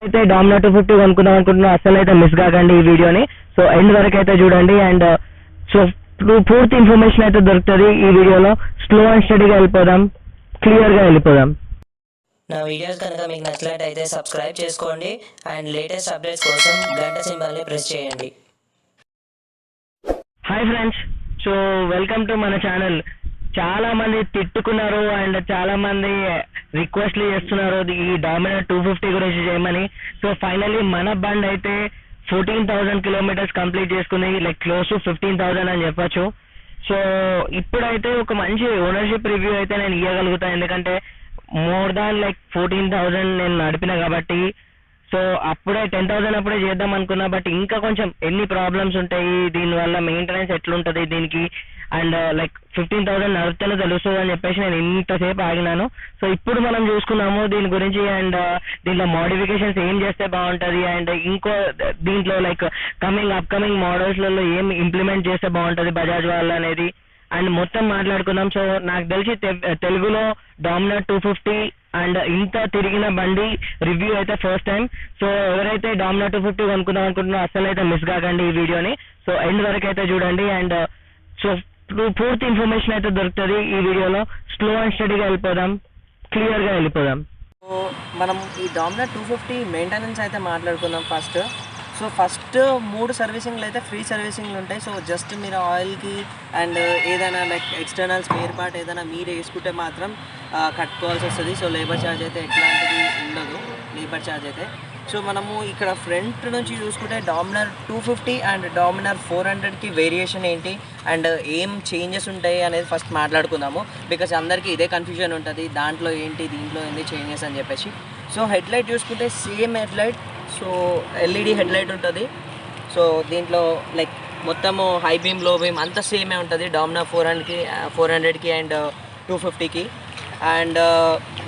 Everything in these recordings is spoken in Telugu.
అయితే డామినర్ 250 కొనుక్కుందాం అనుకుంటున్నా, అసలు అయితే మిస్ కాకండి ఈ వీడియోని. సో ఎండ్ వరకు అయితే చూడండి. అండ్ సో పూర్తి ఇన్ఫర్మేషన్ అయితే దొరుకుతుంది ఈ వీడియోలో. స్లో అండ్ స్టడీగా వెళ్ళిపోదాం, క్లియర్గా వెళ్ళిపోదాం. నా వీడియోస్ కనుక మీకు నచ్చినట్లయితే సబ్స్క్రైబ్ చేసుకోండి అండ్ లేటెస్ట్ అప్డేట్స్ కోసం గంట సింబల్ని ప్రెస్ చేయండి. Hi friends, so welcome to మన ఛానల్. చాలా మంది తిట్టుకున్నారు అండ్ చాలా మంది రిక్వెస్ట్లు చేస్తున్నారు ఈ డామినర్ 250 గురించి చేయమని. సో ఫైనల్లీ మన బండ్ అయితే 14,000 కిలోమీటర్స్ కంప్లీట్ చేసుకుంది, లైక్ క్లోజ్ టు 15,000 అని చెప్పొచ్చు. సో ఇప్పుడైతే ఒక మంచి ఓనర్షిప్ రివ్యూ అయితే నేను ఇవ్వగలుగుతాను, ఎందుకంటే మోర్ దాన్ లైక్ 14,000 నేను నడిపిన కాబట్టి. సో అప్పుడే 10,000 అప్పుడే చేద్దాం అనుకున్నా, బట్ ఇంకా కొంచెం ఎన్ని ప్రాబ్లమ్స్ ఉంటాయి దీనివల్ల, మెయింటెనెన్స్ ఎట్లుంటుంది దీనికి, అండ్ లైక్ 15,000 నడిపితేనే తెలుస్తుంది అని చెప్పేసి నేను ఇంతసేపు ఆగినాను. సో ఇప్పుడు మనం చూసుకున్నాము దీని గురించి, అండ్ దీంట్లో మోడిఫికేషన్స్ ఏం చేస్తే బాగుంటుంది, అండ్ ఇంకో దీంట్లో లైక్ అప్కమింగ్ మోడల్స్లలో ఏం ఇంప్లిమెంట్ చేస్తే బాగుంటుంది బజాజ్ వాళ్ళు అనేది, అండ్ మొత్తం మాట్లాడుకుందాం. సో నాకు తెలిసి తెలుగులో డామినర్ 250 అండ్ ఇంత తిరిగిన బండి రివ్యూ అయితే ఫస్ట్ టైం. సో ఎవరైతే డామినర్ 250 కొనుక్కుందాం అనుకుంటున్నారో అసలు అయితే మిస్ కాకండి ఈ వీడియోని. సో ఎండ్ వరకు అయితే చూడండి. అండ్ సో పూర్తి ఇన్ఫర్మేషన్ అయితే దొరుకుతుంది ఈ వీడియోలో. స్లో అండ్ స్టడీగా వెళ్ళిపోదాం, క్లియర్గా వెళ్ళిపోదాం. సో మనం ఈ డామినర్ 250 మెయింటెనెన్స్ అయితే మాట్లాడుకుందాం ఫస్ట్. సో ఫస్ట్ 3 సర్వీసింగ్లు అయితే ఫ్రీ సర్వీసింగ్లు ఉంటాయి. సో జస్ట్ మీరు ఆయిల్కి అండ్ ఏదైనా లైక్ ఎక్స్టర్నల్ స్పేర్ పార్ట్ ఏదైనా మీరు వేసుకుంటే మాత్రం కట్టుకోవాల్సి వస్తుంది. సో లేబర్ ఛార్జ్ అయితే ఎట్లాంటిది ఉండదు, లేబర్ ఛార్జ్ అయితే. సో మనము ఇక్కడ ఫ్రంట్ నుంచి చూసుకుంటే డామినర్ 250 అండ్ డామినర్ 400కి వేరియేషన్ ఏంటి అండ్ ఏం చేంజెస్ ఉంటాయి అనేది ఫస్ట్ మాట్లాడుకుందాము, బికాజ్ అందరికీ ఇదే కన్ఫ్యూజన్ ఉంటుంది, దాంట్లో ఏంటి దీంట్లో ఏంటి చేంజెస్ అని చెప్పేసి. సో హెడ్లైట్ చూసుకుంటే same headlight, so LED headlight ఉంటుంది. సో దీంట్లో లైక్ మొత్తము హై బీమ్ లో బీమ్ అంతా సేమే ఉంటుంది డామినర్ 400కి అండ్ 250కి. అండ్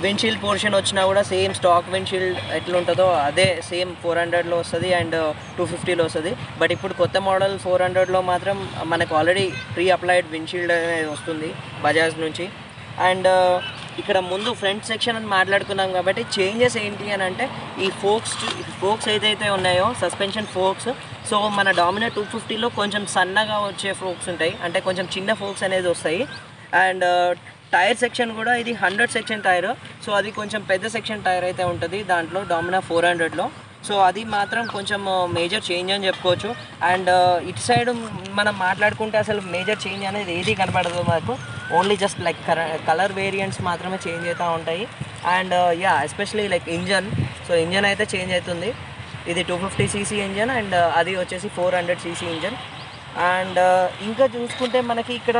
విండ్షీల్డ్ పోర్షన్ వచ్చినా కూడా సేమ్ స్టాక్ విండ్షీల్డ్ ఎట్లా ఉంటుందో అదే సేమ్ 400లో వస్తుంది అండ్ 250లో వస్తుంది. బట్ ఇప్పుడు కొత్త మోడల్ 400లో మాత్రం మనకు ఆల్రెడీ ప్రీ అప్లైడ్ విండ్షీల్డ్ అనేది వస్తుంది బజాజ్ నుంచి. అండ్ ఇక్కడ ముందు ఫ్రంట్ సెక్షన్ అని మాట్లాడుకున్నాం కాబట్టి చేంజెస్ ఏంటి అని అంటే ఈ ఫోక్స్ ఏదైతే ఉన్నాయో సస్పెన్షన్ ఫోక్స్, సో మన డామినర్ 250లో కొంచెం సన్నగా వచ్చే ఫోక్స్ ఉంటాయి, అంటే కొంచెం చిన్న ఫోక్స్ అనేది వస్తాయి. అండ్ టైర్ సెక్షన్ కూడా ఇది 100 సెక్షన్ టైర్, సో అది కొంచెం పెద్ద సెక్షన్ టైర్ అయితే ఉంటుంది దాంట్లో డామినర్ 400లో. సో అది మాత్రం కొంచెం మేజర్ చేంజ్ అని చెప్పుకోవచ్చు. అండ్ ఇటు సైడ్ మనం మాట్లాడుకుంటే అసలు మేజర్ చేంజ్ అనేది ఏది కనపడదు మనకు, only just like colour variants మాత్రమే చేంజ్ అవుతూ ఉంటాయి. And especially like engine, so engine అయితే చేంజ్ అవుతుంది. ఇది 250cc ఇంజన్ అండ్ అది వచ్చేసి 400cc ఇంజన్. అండ్ ఇంకా చూసుకుంటే మనకి ఇక్కడ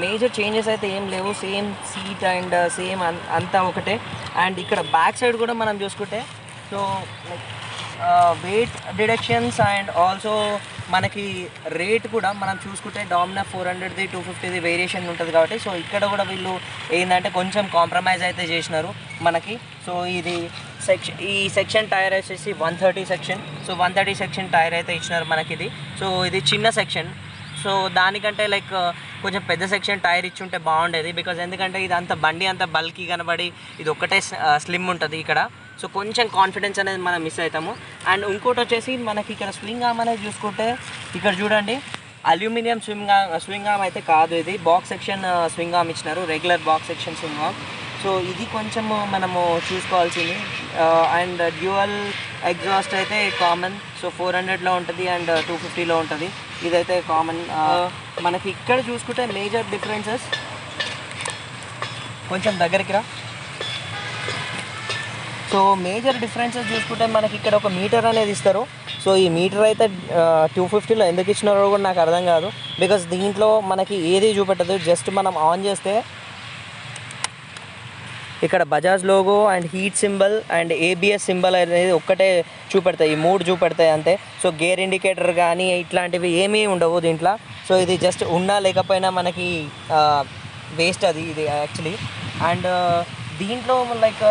మేజర్ చేంజెస్ అయితే ఏం లేవు, సేమ్ సీట్ అండ్ సేమ్ అంతా ఒకటే. అండ్ ఇక్కడ బ్యాక్ సైడ్ కూడా మనం చూసుకుంటే so like weight deductions and also మనకి రేట్ కూడా మనం చూసుకుంటే డామినర్ 400ది 250ది వేరియేషన్ ఉంటుంది కాబట్టి, సో ఇక్కడ కూడా వీళ్ళు ఏంటంటే కొంచెం కాంప్రమైజ్ అయితే చేసినారు మనకి. సో ఇది ఈ సెక్షన్ టైర్ వచ్చేసి 130 సెక్షన్, సో 130 సెక్షన్ టైర్ అయితే ఇచ్చినారు మనకి ఇది. సో ఇది చిన్న సెక్షన్, సో దానికంటే లైక్ కొంచెం పెద్ద సెక్షన్ టైర్ ఇచ్చుంటే బాగుండేది, బికాజ్ ఎందుకంటే ఇది అంత బండి అంత బల్కీ కనబడి ఇది ఒక్కటే స్లిమ్ ఉంటుంది ఇక్కడ. సో కొంచెం కాన్ఫిడెన్స్ అనేది మనం మిస్ అవుతాము. అండ్ ఇంకోటి వచ్చేసి మనకి ఇక్కడ స్వింగ్ ఆర్మ్ అనేది చూసుకుంటే ఇక్కడ చూడండి అల్యూమినియం స్వింగ్ ఆర్మ్ అయితే కాదు, ఇది బాక్స్ సెక్షన్ స్వింగ్ ఆర్మ్ ఇచ్చినారు, regular box section swing arm. So ఇది కొంచెం మనము చూసుకోవాల్సింది. అండ్ డ్యూయల్ ఎగ్జాస్ట్ అయితే కామన్, సో 400లో ఉంటుంది అండ్ 250లో ఉంటుంది, ఇదైతే కామన్. మనకి ఇక్కడ చూసుకుంటే మేజర్ డిఫరెన్సెస్ కొంచెం దగ్గరికి రా. సో మేజర్ డిఫరెన్సెస్ చూసుకుంటే మనకి ఇక్కడ ఒక మీటర్ అనేది ఇస్తారు. సో ఈ మీటర్ అయితే 250లో ఎందుకు ఇచ్చినారో కూడా నాకు అర్థం కాదు, బికాస్ దీంట్లో మనకి ఏది చూపెట్టదు, జస్ట్ మనం ఆన్ చేస్తే ఇక్కడ Bajaj logo and heat symbol and ABS symbol అనేది ఒక్కటే చూపెడతాయి, ఈ 3 చూపెడతాయి అంతే. సో గేర్ ఇండికేటర్ కానీ ఇట్లాంటివి ఏమీ ఉండవు దీంట్లో. సో ఇది జస్ట్ ఉన్నా లేకపోయినా మనకి వేస్ట్ అది ఇది యాక్చువల్లీ. అండ్ దీంట్లో లైక్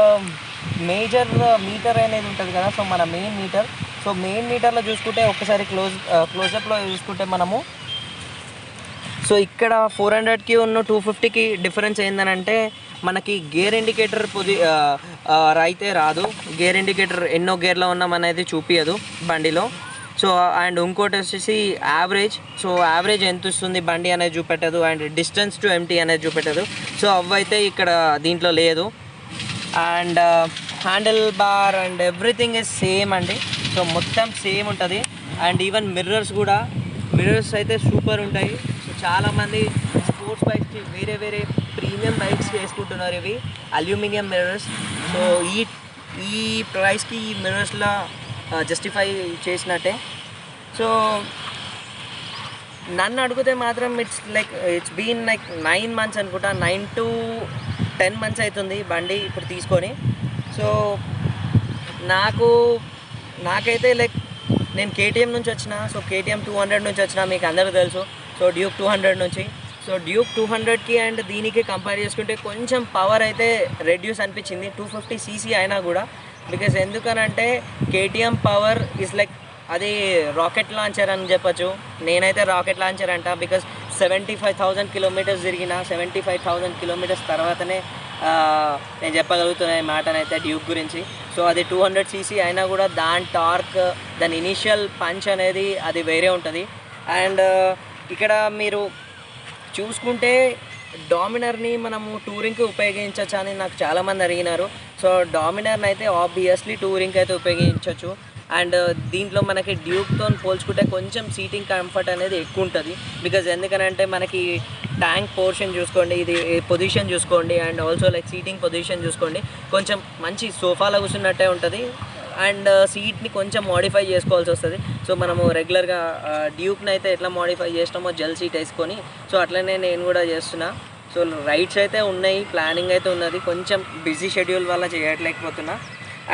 మేజర్ మీటర్ అనేది ఉంటుంది కదా, సో మన మెయిన్ మీటర్. సో మెయిన్ మీటర్లో చూసుకుంటే ఒక్కసారి క్లోజప్లో చూసుకుంటే మనము, సో ఇక్కడ 400కి ఉన్న 250కి డిఫరెన్స్ ఏంటంటే మనకి గేర్ ఇండికేటర్ అయితే రాదు. గేర్ ఇండికేటర్ ఎన్నో గేర్లో ఉన్నాం అనేది చూపించదు బండిలో. సో అండ్ ఇంకోటి వచ్చేసి యావరేజ్. సో యావరేజ్ ఎంత వస్తుంది బండి అనేది చూపెట్టదు. అండ్ డిస్టెన్స్ టు ఎంటీ అనేది చూపెట్టదు. సో అవైతే ఇక్కడ దీంట్లో లేదు. And handle bar and everything is same అండి. సో మొత్తం సేమ్ ఉంటుంది. అండ్ ఈవెన్ మిర్రర్స్ అయితే సూపర్ ఉంటాయి. సో చాలామంది స్పోర్ట్స్ బైక్స్కి వేరే ప్రీమియం బైక్స్ వేసుకుంటున్నారు ఇవి అల్యూమినియం మిర్రర్స్. సో ఈ ప్రైస్కి ఈ మిర్రర్స్లో జస్టిఫై చేసినట్టే. సో నన్ను అడిగితే మాత్రం ఇట్స్ బీన్ 9 months అనుకుంటా, 9 to 10 months అవుతుంది బండి ఇప్పుడు తీసుకొని. సో నాకైతే నేను కేటీఎం నుంచి వచ్చిన. సో కేటీఎం 200 నుంచి వచ్చిన, మీకు అందరికీ తెలుసు. సో డ్యూక్ 200 నుంచి. సో డ్యూక్ 200కి అండ్ దీనికి కంపేర్ చేసుకుంటే కొంచెం పవర్ అయితే రెడ్యూస్ అనిపించింది 250cc అయినా కూడా. బికాజ్ ఎందుకనంటే కేటీఎం పవర్ ఇస్ అది రాకెట్ లాంచర్ అని చెప్పచ్చు. నేనైతే రాకెట్ లాంచర్ అంట. బికాజ్ 75,000 kilometers తిరిగిన 75,000 kilometers తర్వాతనే నేను చెప్పగలుగుతున్నా ఈ మాటనైతే డ్యూక్ గురించి. సో అది 200cc అయినా కూడా దాని టార్క్, దాని ఇనీషియల్ పంచ్ అనేది అది వేరే ఉంటుంది. అండ్ ఇక్కడ మీరు చూసుకుంటే డామినర్ని మనము టూరింగ్కి ఉపయోగించవచ్చు అని నాకు చాలామంది అడిగినారు. సో డామినర్ని అయితే ఆబ్వియస్లీ టూరింగ్కి అయితే ఉపయోగించవచ్చు. అండ్ దీంట్లో మనకి డ్యూక్తో పోల్చుకుంటే కొంచెం సీటింగ్ కంఫర్ట్ అనేది ఎక్కువ ఉంటుంది. బికాజ్ ఎందుకనంటే మనకి ట్యాంక్ పోర్షన్ చూసుకోండి, ఇది పొజిషన్ చూసుకోండి, అండ్ ఆల్సో సీటింగ్ పొజిషన్ చూసుకోండి, కొంచెం మంచి సోఫాలో కూర్చున్నట్టే ఉంటుంది. అండ్ సీట్ని కొంచెం మోడిఫై చేసుకోవాల్సి వస్తుంది. సో మనము రెగ్యులర్గా డ్యూక్ని అయితే ఎట్లా మోడిఫై చేస్తామో జెల్ సీట్ వేసుకొని, సో అట్లనే నేను కూడా చేస్తున్నా. సో రైడ్స్ అయితే ఉన్నాయి, ప్లానింగ్ అయితే ఉన్నది. కొంచెం బిజీ షెడ్యూల్ వల్ల చేయట్లేకపోతున్నా.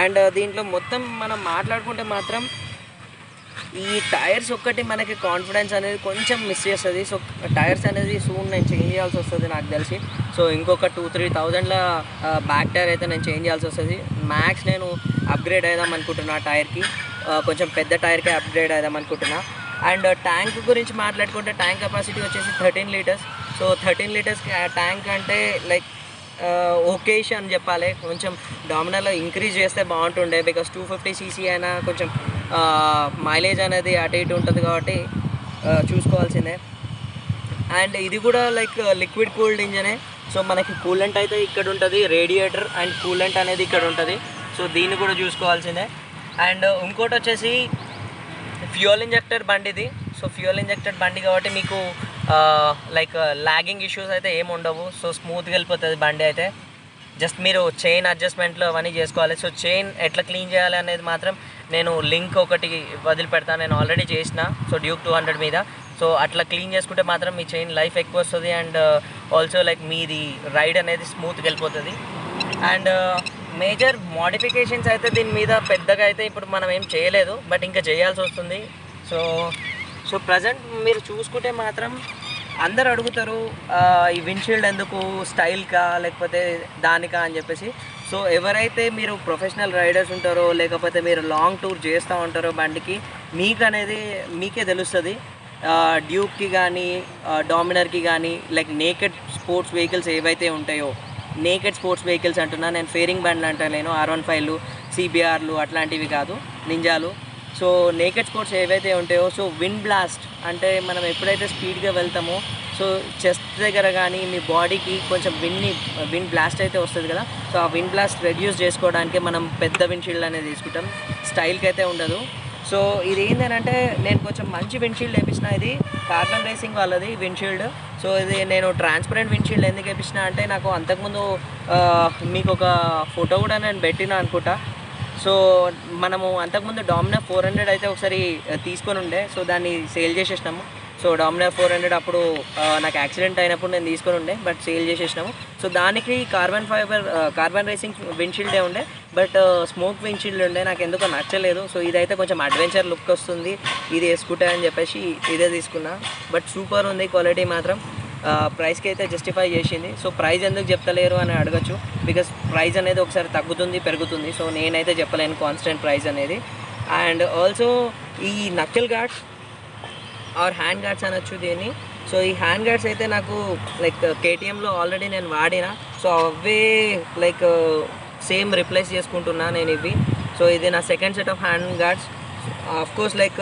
అండ్ దీంట్లో మొత్తం మనం మాట్లాడుకుంటే మాత్రం ఈ టైర్స్ ఒక్కటి మనకి కాన్ఫిడెన్స్ అనేది కొంచెం మిస్ చేస్తుంది. సో టైర్స్ అనేది సూన్ నేను చేంజ్ చేయాల్సి వస్తుంది నాకు తెలిసి. సో ఇంకొక 2-3,000 బ్యాక్ టైర్ అయితే నేను చేంజ్ చేయాల్సి వస్తుంది. మ్యాక్స్ నేను అప్గ్రేడ్ అవుదాం అనుకుంటున్నా టైర్కి, కొంచెం పెద్ద టైర్కే అప్గ్రేడ్ అవుదాం అనుకుంటున్నా. అండ్ ట్యాంక్ గురించి మాట్లాడుకుంటే ట్యాంక్ కెపాసిటీ వచ్చేసి 13 liters. సో 13 liters ట్యాంక్ అంటే ఓకేష్ అని చెప్పాలి. కొంచెం డామినర్లో ఇంక్రీజ్ చేస్తే బాగుంటుండే. బికాస్ 250cc అయినా కొంచెం మైలేజ్ అనేది అటు ఇటు ఉంటుంది కాబట్టి చూసుకోవాల్సిందే. అండ్ ఇది కూడా లిక్విడ్ కూల్డ్ ఇంజనే. సో మనకి కూలెంట్ అయితే ఇక్కడ ఉంటుంది, రేడియేటర్ అండ్ కూలెంట్ అనేది ఇక్కడ ఉంటుంది. సో దీన్ని కూడా చూసుకోవాల్సిందే. అండ్ ఇంకోటి వచ్చేసి ఫ్యూయల్ ఇంజెక్టర్ బండి ఇది. సో ఫ్యూయల్ ఇంజెక్టర్ బండి కాబట్టి మీకు లాగింగ్ ఇష్యూస్ అయితే ఏమి ఉండవు. సో స్మూత్గా వెళ్ళిపోతుంది బండి అయితే. జస్ట్ మీరు చైన్ అడ్జస్ట్మెంట్లు అవన్నీ చేసుకోవాలి. సో చైన్ ఎట్లా క్లీన్ చేయాలి అనేది మాత్రం నేను లింక్ ఒకటి వదిలిపెడతాను, నేను ఆల్రెడీ చేసిన. సో డ్యూక్ 200 మీద. సో అట్లా క్లీన్ చేసుకుంటే మాత్రం మీ చైన్ లైఫ్ ఎక్కువ వస్తుంది. అండ్ ఆల్సో మీది రైడ్ అనేది స్మూత్గా వెళ్ళిపోతుంది. అండ్ మేజర్ మోడిఫికేషన్స్ అయితే దీని మీద పెద్దగా అయితే ఇప్పుడు మనం ఏం చేయలేదు, బట్ ఇంకా చేయాల్సి వస్తుంది. సో ప్రజెంట్ మీరు చూసుకుంటే మాత్రం అందరు అడుగుతారు ఈ విండ్షీల్డ్ ఎందుకు, స్టైల్కా లేకపోతే దానికా అని చెప్పేసి. సో ఎవరైతే మీరు ప్రొఫెషనల్ రైడర్స్ ఉంటారో లేకపోతే మీరు లాంగ్ టూర్ చేస్తూ ఉంటారో బండికి, మీకు అనేది మీకే తెలుస్తుంది. డ్యూక్కి కానీ డామినర్కి కానీ నేకెడ్ స్పోర్ట్స్ వెహికల్స్ ఏవైతే ఉంటాయో, నేకెడ్ స్పోర్ట్స్ వెహికల్స్ అంటున్నా నేను, ఫేరింగ్ బండ్లు అంటాను నేను, R15లు CBRలు అట్లాంటివి కాదు, నింజాలు. సో నేకెడ్ స్పోర్ట్స్ ఏవైతే ఉంటాయో, సో విండ్ బ్లాస్ట్ అంటే మనం ఎప్పుడైతే స్పీడ్గా వెళ్తామో సో చెస్ట్ దగ్గర కానీ మీ బాడీకి కొంచెం విండ్ బ్లాస్ట్ అయితే వస్తుంది కదా. సో ఆ విండ్ బ్లాస్ట్ రెడ్యూస్ చేసుకోవడానికి మనం పెద్ద విండ్షీల్డ్ అనేది తీసుకుంటాం, స్టైల్కి అయితే ఉండదు. సో ఇది ఏంటంటే నేను కొంచెం మంచి విండ్షీల్డ్ వేయించిన, ఇది కార్బన్ రేసింగ్ వాళ్ళది విండ్షీల్డ్. సో ఇది నేను ట్రాన్స్పరెంట్ విండ్షీల్డ్ ఎందుకు వేయించిన అంటే, నాకు అంతకుముందు మీకు ఒక ఫోటో కూడా నేను పెట్టినా అనుకుంటా. సో మనము అంతకుముందు డామినర్ 400 అయితే ఒకసారి తీసుకొని ఉండే. సో దాన్ని సేల్ చేసేసినాము. సో డామినర్ 400 అప్పుడు నాకు యాక్సిడెంట్ అయినప్పుడు నేను తీసుకొని ఉండే, బట్ సేల్ చేసేసినాము. సో దానికి కార్బన్ రేసింగ్ విండ్షీల్డే ఉండే, బట్ స్మోక్ విండ్షీల్డ్ ఉండే, నాకు ఎందుకో నచ్చలేదు. సో ఇదైతే కొంచెం అడ్వెంచర్ లుక్ వస్తుంది, ఇది వేసుకుంటా అని చెప్పేసి ఇదే తీసుకున్నా. బట్ సూపర్ ఉంది క్వాలిటీ మాత్రం. ప్రైస్కి అయితే జస్టిఫై చేసింది. సో ప్రైస్ ఎందుకు చెప్తలేరు అని అడగచ్చు, బికాస్ ప్రైస్ అనేది ఒకసారి తగ్గుతుంది పెరుగుతుంది. సో నేనైతే చెప్పలేను కాన్స్టెంట్ ప్రైస్ అనేది. అండ్ ఆల్సో ఈ నకిల్ గార్డ్స్ ఆర్ హ్యాండ్ గార్డ్స్ అనొచ్చు దీన్ని. సో ఈ హ్యాండ్ గార్డ్స్ అయితే నాకు కేటీఎంలో ఆల్రెడీ నేను వాడిన. సో అవే లైక్ సేమ్ రిప్లేస్ చేసుకుంటున్నా నేను ఇవి. సో ఇది నా second set of hand guards. Of course like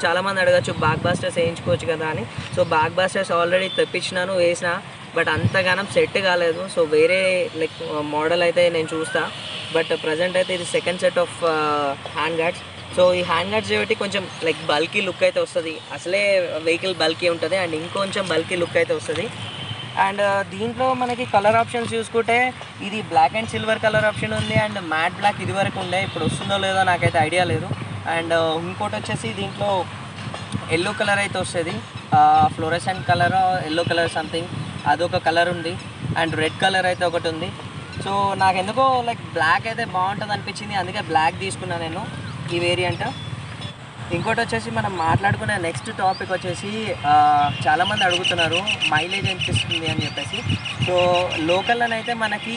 చాలామంది అడగచ్చు బ్యాక్ బాస్టర్స్ వేయించుకోవచ్చు కదా అని. సో బ్యాక్ బాస్టర్స్ ఆల్రెడీ తెప్పించినాను, వేసిన, బట్ అంతగానం సెట్ కాలేదు. సో వేరే లైక్ మోడల్ అయితే నేను చూస్తా. బట్ ప్రజెంట్ అయితే ఇది second set of hand guards. So ఈ హ్యాండ్ గార్డ్స్ కాబట్టి కొంచెం లైక్ బల్కీ లుక్ అయితే వస్తుంది. అసలే వెహికల్ బల్కీ ఉంటుంది అండ్ ఇంకొంచెం బల్కీ లుక్ అయితే వస్తుంది. అండ్ దీంట్లో మనకి కలర్ ఆప్షన్స్ చూసుకుంటే ఇది black and silver colour option ఉంది అండ్ మ్యాట్ బ్లాక్ ఇది వరకు ఉండే, ఇప్పుడు వస్తుందో లేదో నాకైతే ఐడియా లేదు. అండ్ ఇంకోటి వచ్చేసి దీంట్లో ఎల్లో కలర్ అయితే వస్తుంది, fluorescent colour yellow colour something అదొక కలర్ ఉంది అండ్ రెడ్ కలర్ అయితే ఒకటి ఉంది. సో నాకు ఎందుకో లైక్ బ్లాక్ అయితే బాగుంటుంది అనిపించింది, అందుకే బ్లాక్ తీసుకున్నాను నేను ఈ వేరియంట్. ఇంకోటి వచ్చేసి మనం మాట్లాడుకునే నెక్స్ట్ టాపిక్ వచ్చేసి చాలామంది అడుగుతున్నారు మైలేజ్ ఎంత ఇస్తుంది అని చెప్పేసి. సో లోకల్లోనైతే మనకి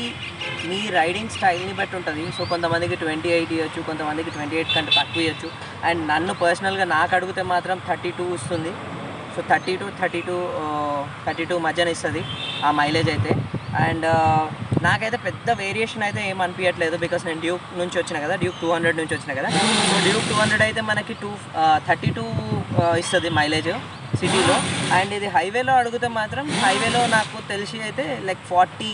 మీ రైడింగ్ స్టైల్ని బట్టి ఉంటుంది. సో కొంతమందికి 28 ఇవ్వచ్చు, కొంతమందికి 28 కంటే తక్కువ ఇవ్వచ్చు. అండ్ నన్ను పర్సనల్గా నాకు అడిగితే మాత్రం 32 ఇస్తుంది. సో 32 మధ్యన ఇస్తుంది ఆ మైలేజ్ అయితే. అండ్ నాకైతే పెద్ద వేరియేషన్ అయితే ఏం అనిపించట్లేదు, బికాస్ నేను డ్యూక్ నుంచి వచ్చిన కదా, డ్యూక్ 200 నుంచి వచ్చిన కదా. సో డ్యూక్ 200 అయితే మనకి 32 ఇస్తుంది మైలేజ్ సిటీలో. అండ్ ఇది హైవేలో అడిగితే మాత్రం హైవేలో నాకు తెలిసి అయితే లైక్ 40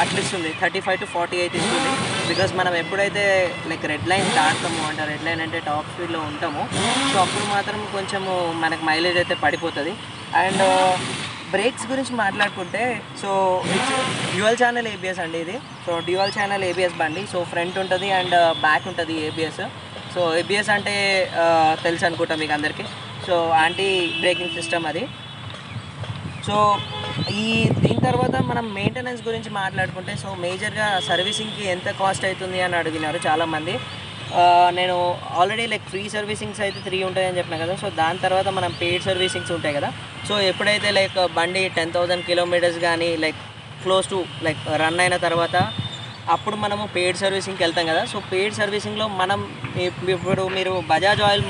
అట్లా ఇస్తుంది, 35 to 40 అయితే ఇస్తుంది. బికాస్ మనం ఎప్పుడైతే లైక్ రెడ్ లైన్ దాటుతామో, అంటే రెడ్ లైన్ అంటే టాప్ స్పీడ్లో ఉంటామో, సో అప్పుడు మాత్రం కొంచెము మనకు మైలేజ్ అయితే పడిపోతుంది. అండ్ బ్రేక్స్ గురించి మాట్లాడుకుంటే so it's dual channel ABS అండి ఇది. సో డ్యూయల్ ఛానల్ ఏబిఎస్ బండి. సో ఫ్రంట్ ఉంటుంది అండ్ బ్యాక్ ఉంటుంది ఏబిఎస్. సో ఏబిఎస్ అంటే తెలుసు అనుకుంటా మీకు అందరికీ. సో యాంటీ బ్రేకింగ్ సిస్టమ్ అది. సో దీని తర్వాత మనం మెయింటెనెన్స్ గురించి మాట్లాడుకుంటే సో మేజర్గా సర్వీసింగ్కి ఎంత కాస్ట్ అవుతుంది అని అడిగినారు చాలామంది. నేను ఆల్రెడీ లైక్ ఫ్రీ సర్వీసింగ్స్ అయితే 3 ఉంటాయని చెప్పిన కదా. సో దాని తర్వాత మనం పెయిడ్ సర్వీసింగ్స్ ఉంటాయి కదా. సో ఎప్పుడైతే లైక్ బండి 10,000 కిలోమీటర్స్ కానీ like close to like run అయిన తర్వాత అప్పుడు మనము పెయిడ్ సర్వీసింగ్కి వెళ్తాం కదా. సో పెయిడ్ సర్వీసింగ్లో మనం ఇప్పుడు మీరు బజాజ్ ఆయిల్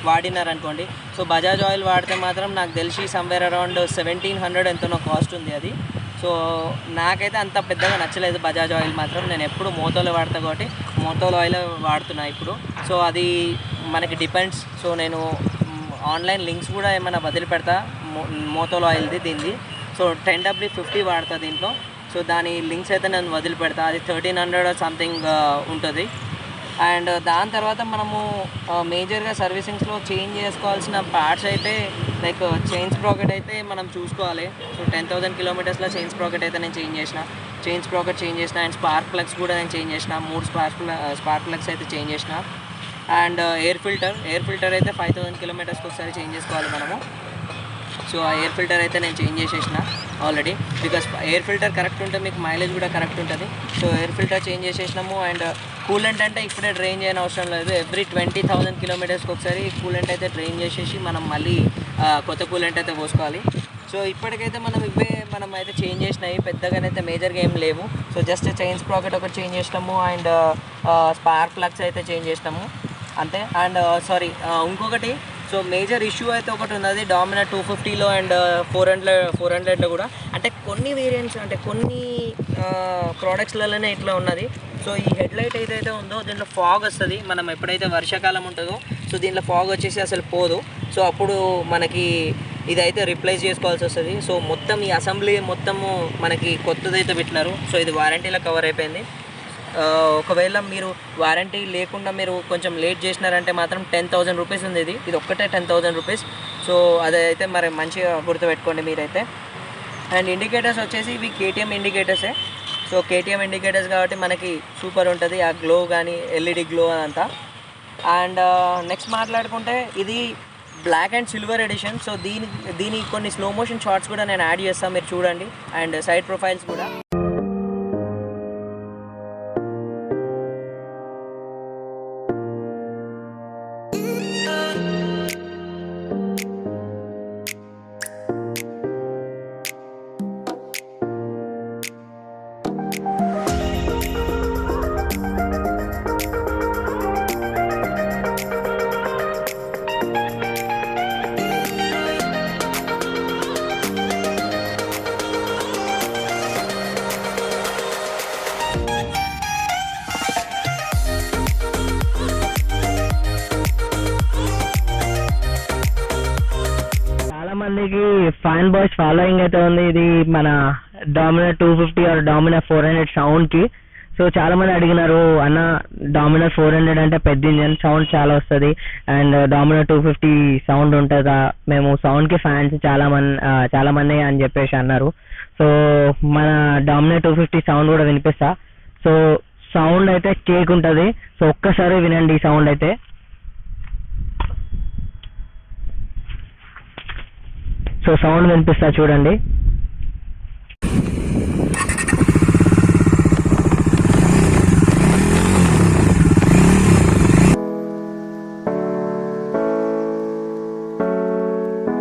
వాడినారనుకోండి. సో బజాజ్ ఆయిల్ వాడితే మాత్రం నాకు తెలిసి సమ్వేర్ అరౌండ్ 1,700 ఎంతనో కాస్ట్ ఉంది అది. సో నాకైతే అంత పెద్దగా నచ్చలేదు బజాజ్ ఆయిల్ మాత్రం. నేను ఎప్పుడు మోతోలో వాడతా కాబట్టి మోతోలో ఆయిల్ వాడుతున్నా ఇప్పుడు. సో అది మనకి డిపెండ్స్. సో నేను ఆన్లైన్ లింక్స్ కూడా ఏమైనా వదిలిపెడతా మోతోలో ఆయిల్ది దీనిది. సో 10W50 వాడతా దీంట్లో. సో దాని లింక్స్ అయితే నేను వదిలిపెడతా. అది 1,300 సంథింగ్ ఉంటుంది. అండ్ దాని తర్వాత మనము మేజర్గా సర్వీసింగ్స్లో చేంజ్ చేసుకోవాల్సిన పార్ట్స్ అయితే లైక్ చైన్ స్ప్రాకెట్ అయితే మనం చూసుకోవాలి. సో 10,000 కిలోమీటర్స్లో చైన్ స్ప్రాకెట్ అయితే నేను చేంజ్ చేసిన అండ్ స్పార్క్ ప్లగ్స్ కూడా నేను చేంజ్ చేసిన. 3 స్పార్క్ ప్లగ్స్ అయితే చేంజ్ చేసిన. అండ్ ఎయిర్ ఫిల్టర్ అయితే 5,000 కిలోమీటర్స్కి ఒకసారి చేంజ్ చేసుకోవాలి మనము. సో ఆ ఎయిర్ ఫిల్టర్ అయితే నేను చేంజ్ చేసేసిన already, because air filter correct ఉంటే మీకు మైలేజ్ కూడా కరెక్ట్ ఉంటుంది. సో ఎయిర్ ఫిల్టర్ చేంజ్ చేసేసినాము. అండ్ కూలెంట్ అంటే ఇప్పుడే డ్రైన్ చేయని అవసరం లేదు. ఎవ్రీ 20,000 కిలోమీటర్స్కి ఒకసారి కూలెంట్ అయితే డ్రైన్ చేసేసి మనం మళ్ళీ కొత్త కూలెంట్ అయితే పోసుకోవాలి. సో ఇప్పటికైతే మనం అయితే చేంజ్ చేసినాయి, పెద్దగానైతే మేజర్గా ఏం లేవు. సో జస్ట్ చైన్ స్ప్రాకెట్ ఒకటి చేంజ్ చేసినాము అండ్ స్పార్క్ ప్లగ్స్ అయితే చేంజ్ చేసినాము అంతే. అండ్ ఇంకొకటి సో మేజర్ ఇష్యూ అయితే ఒకటి ఉన్నది డామినర్ 250లో అండ్ 400లో కూడా. అంటే కొన్ని వేరియంట్స్ అంటే కొన్ని ప్రోడక్ట్స్లలోనే ఇట్లా ఉన్నది. సో ఈ హెడ్లైట్ ఏదైతే ఉందో దీంట్లో ఫాగ్ వస్తుంది. మనం ఎప్పుడైతే వర్షాకాలం ఉంటుందో సో దీంట్లో ఫాగ్ వచ్చేసి అసలు పోదు. సో అప్పుడు మనకి ఇదైతే రిప్లేస్ చేసుకోవాల్సి వస్తుంది. సో మొత్తం ఈ అసెంబ్లీ మొత్తము మనకి కొత్తదైతే పెట్టినారు. సో ఇది వారంటీలో కవర్ అయిపోయింది. ఒకవేళ మీరు వారంటీ లేకుండా మీరు కొంచెం లేట్ చేసినారంటే మాత్రం 10,000 రూపీస్ ఉంది. ఇది ఒక్కటే 10,000 రూపీస్. సో అదైతే మరి మంచిగా గుర్తుపెట్టుకోండి మీరైతే. అండ్ ఇండికేటర్స్ వచ్చేసి ఇవి కేటీఎం ఇండికేటర్సే. సో కేటీఎం ఇండికేటర్స్ కాబట్టి మనకి సూపర్ ఉంటుంది ఆ గ్లో కానీ ఎల్ఈడి గ్లో అదంతా. అండ్ నెక్స్ట్ మాట్లాడుకుంటే ఇది black and silver edition. So దీని కొన్ని స్లో మోషన్ షార్ట్స్ కూడా నేను యాడ్ చేస్తాను, మీరు చూడండి. అండ్ సైడ్ ప్రొఫైల్స్ కూడా. మందికి ఫ్యాన్ బాయ్స్ ఫాలోయింగ్ అయితే ఉంది ఇది మన డామినర్ 250 ఆర్ డామినర్ 400 సౌండ్ కి. సో చాలా మంది అడిగినారు అన్న డామినర్ 400 అంటే పెద్ద ఇంజన్ సౌండ్ చాలా వస్తుంది అండ్ డామినర్ 250 సౌండ్ ఉంటుందా, మేము సౌండ్ కి ఫ్యాన్స్ చాలా మంది అని చెప్పేసి అన్నారు. సో మన డామినర్ 250 సౌండ్ కూడా వినిపిస్తా. సో సౌండ్ అయితే కేక్ ఉంటుంది. సో ఒక్కసారి వినండి ఈ సౌండ్ అయితే. సో సౌండ్ వినిపిస్తా చూడండి.